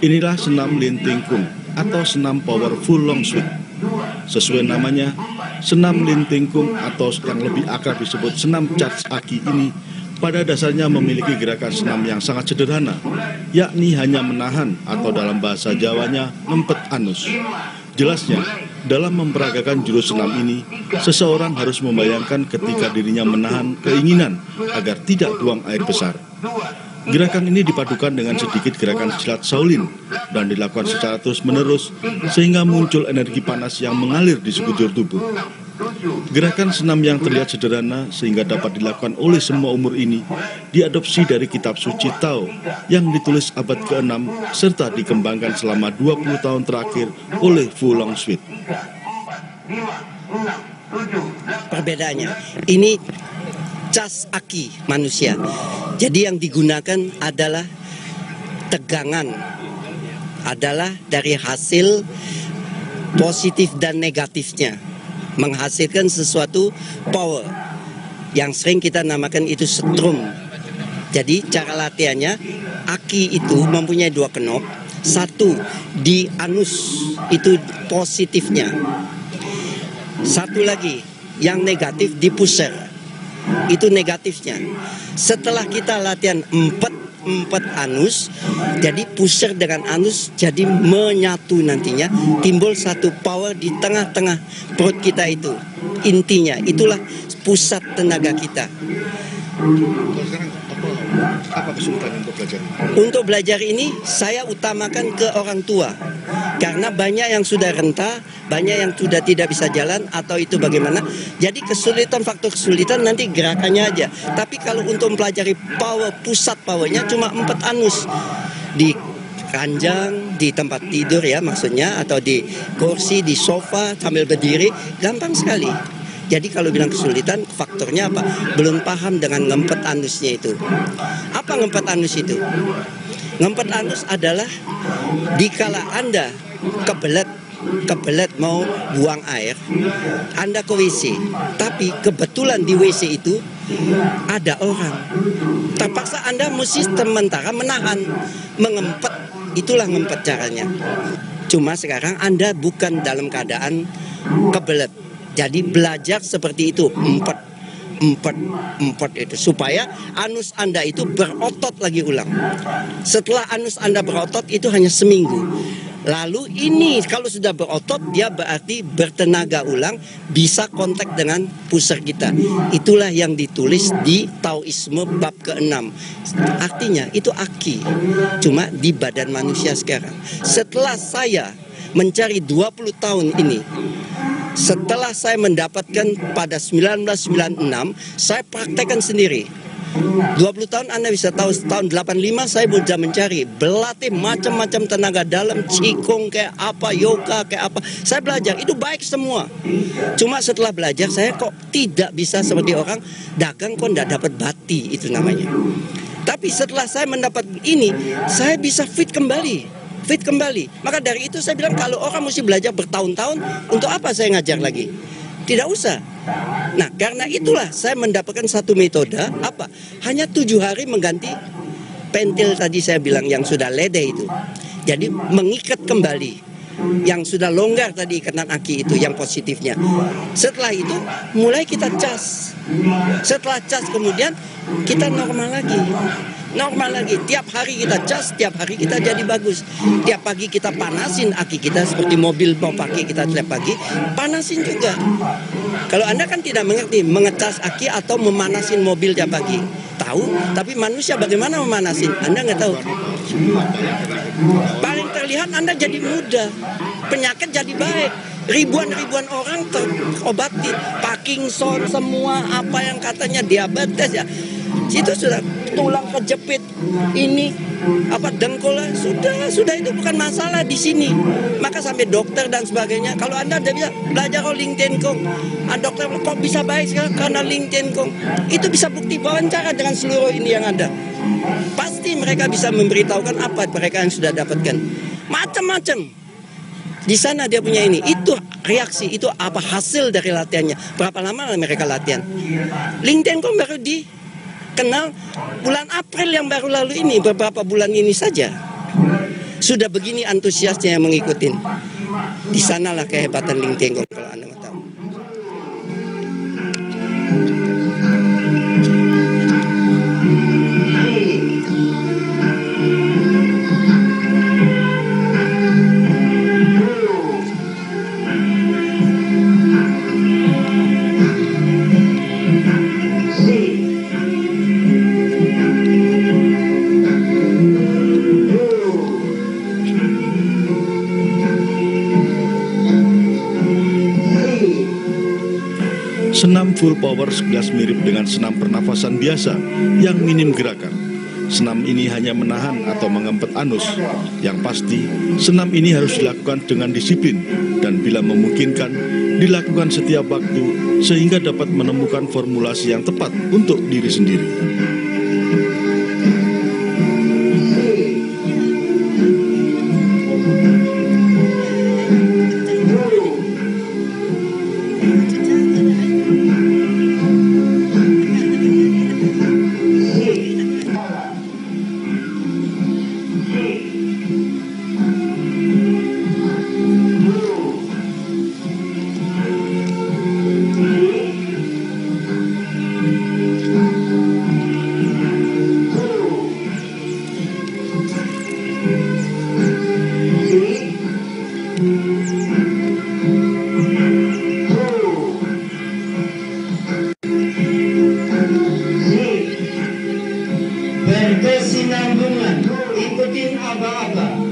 Inilah senam Lin Ting Kung atau senam powerful long sweep. Sesuai namanya, senam Lin Ting Kung atau yang lebih akrab disebut senam charge aki ini pada dasarnya memiliki gerakan senam yang sangat sederhana, yakni hanya menahan atau dalam bahasa Jawanya ngempet anus. Jelasnya, dalam memperagakan jurus senam ini, seseorang harus membayangkan ketika dirinya menahan keinginan agar tidak buang air besar. Gerakan ini dipadukan dengan sedikit gerakan silat Shaolin dan dilakukan secara terus-menerus sehingga muncul energi panas yang mengalir di sekujur tubuh. Gerakan senam yang terlihat sederhana sehingga dapat dilakukan oleh semua umur ini diadopsi dari kitab suci Tao yang ditulis abad ke-6 serta dikembangkan selama 20 tahun terakhir oleh Fu Longxuan. Perbedaannya, ini cas aki manusia. Jadi yang digunakan adalah tegangan, adalah dari hasil positif dan negatifnya, menghasilkan sesuatu power yang sering kita namakan itu strum. Jadi cara latihannya, aki itu mempunyai dua knop, satu di anus itu positifnya, satu lagi yang negatif di pusher, itu negatifnya. Setelah kita latihan empat anus, jadi pusher dengan anus jadi menyatu, nantinya timbul satu power di tengah-tengah perut kita itu. Intinya itulah pusat tenaga kita. Sekarang apa kesulitan untuk belajar? Untuk belajar ini saya utamakan ke orang tua, karena banyak yang sudah renta, banyak yang sudah tidak bisa jalan atau itu bagaimana. Jadi faktor kesulitan nanti gerakannya aja. Tapi kalau untuk mempelajari power, pusat powernya cuma 4 anus di ranjang, di tempat tidur ya maksudnya, atau di kursi, di sofa sambil berdiri, gampang sekali. Jadi kalau bilang kesulitan, faktornya apa? Belum paham dengan ngempet anusnya itu. Apa ngempet anus itu? Ngempet anus adalah dikala Anda kebelet mau buang air, Anda ke WC, tapi kebetulan di WC itu ada orang. Terpaksa Anda mesti sementara menahan, mengempet, itulah ngempet caranya. Cuma sekarang Anda bukan dalam keadaan kebelet. Jadi belajar seperti itu, empat itu, supaya anus Anda itu berotot lagi ulang. Setelah anus Anda berotot itu hanya seminggu. Lalu ini kalau sudah berotot, dia berarti bertenaga ulang, bisa kontak dengan pusar kita. Itulah yang ditulis di Taoisme bab ke-6. Artinya itu aki, cuma di badan manusia sekarang. Setelah saya mencari 20 tahun ini, setelah saya mendapatkan pada 1996, saya praktekkan sendiri. 20 tahun Anda bisa tahu, tahun 85 saya sudah mencari, berlatih macam-macam tenaga dalam, qigong kayak apa, yoga kayak apa. Saya belajar, itu baik semua. Cuma setelah belajar saya kok tidak bisa seperti orang dagang kok tidak dapat bati, itu namanya. Tapi setelah saya mendapat ini, saya bisa fit kembali. Maka dari itu saya bilang, kalau orang mesti belajar bertahun-tahun, untuk apa saya ngajar lagi? Tidak usah. Nah, karena itulah saya mendapatkan satu metode, apa? Hanya 7 hari mengganti pentil tadi saya bilang yang sudah ledeh itu. Jadi mengikat kembali yang sudah longgar tadi, ikatan aki itu yang positifnya. Setelah itu mulai kita cas. Setelah cas kemudian kita normal lagi. Tiap hari kita cas, tiap hari kita jadi bagus. Tiap pagi kita panasin aki kita, seperti mobil mau pakai kita tiap pagi, panasin juga. Kalau Anda kan tidak mengerti mengecas aki atau memanasin mobil tiap pagi. Tahu, tapi manusia bagaimana memanasin? Anda nggak tahu. Paling terlihat Anda jadi muda, penyakit jadi baik. Ribuan orang terobati, Parkinson semua, apa yang katanya diabetes ya. Itu sudah tulang kejepit, ini apa dengkul, sudah itu bukan masalah di sini. Maka sampai dokter dan sebagainya. Kalau Anda bisa belajar Lin Ting Kung, dokter kok bisa baik sekarang karena Lin Ting Kung. Itu bisa bukti wawancara dengan seluruh ini yang ada. Pasti mereka bisa memberitahukan apa mereka yang sudah dapatkan. Macam-macam. Di sana dia punya ini. Itu reaksi, itu apa hasil dari latihannya. Berapa lama mereka latihan? Lin Ting Kung baru dikenal bulan April yang baru lalu ini, beberapa bulan ini saja. Sudah begini antusiasnya yang mengikutin. Di sanalah kehebatan Ling Teng Kung kalau Anda mau tahu. Senam full power sekilas mirip dengan senam pernafasan biasa yang minim gerakan. Senam ini hanya menahan atau mengempet anus. Yang pasti, senam ini harus dilakukan dengan disiplin dan bila memungkinkan, dilakukan setiap waktu sehingga dapat menemukan formulasi yang tepat untuk diri sendiri. Berkesinambungan, ikutin aba-aba.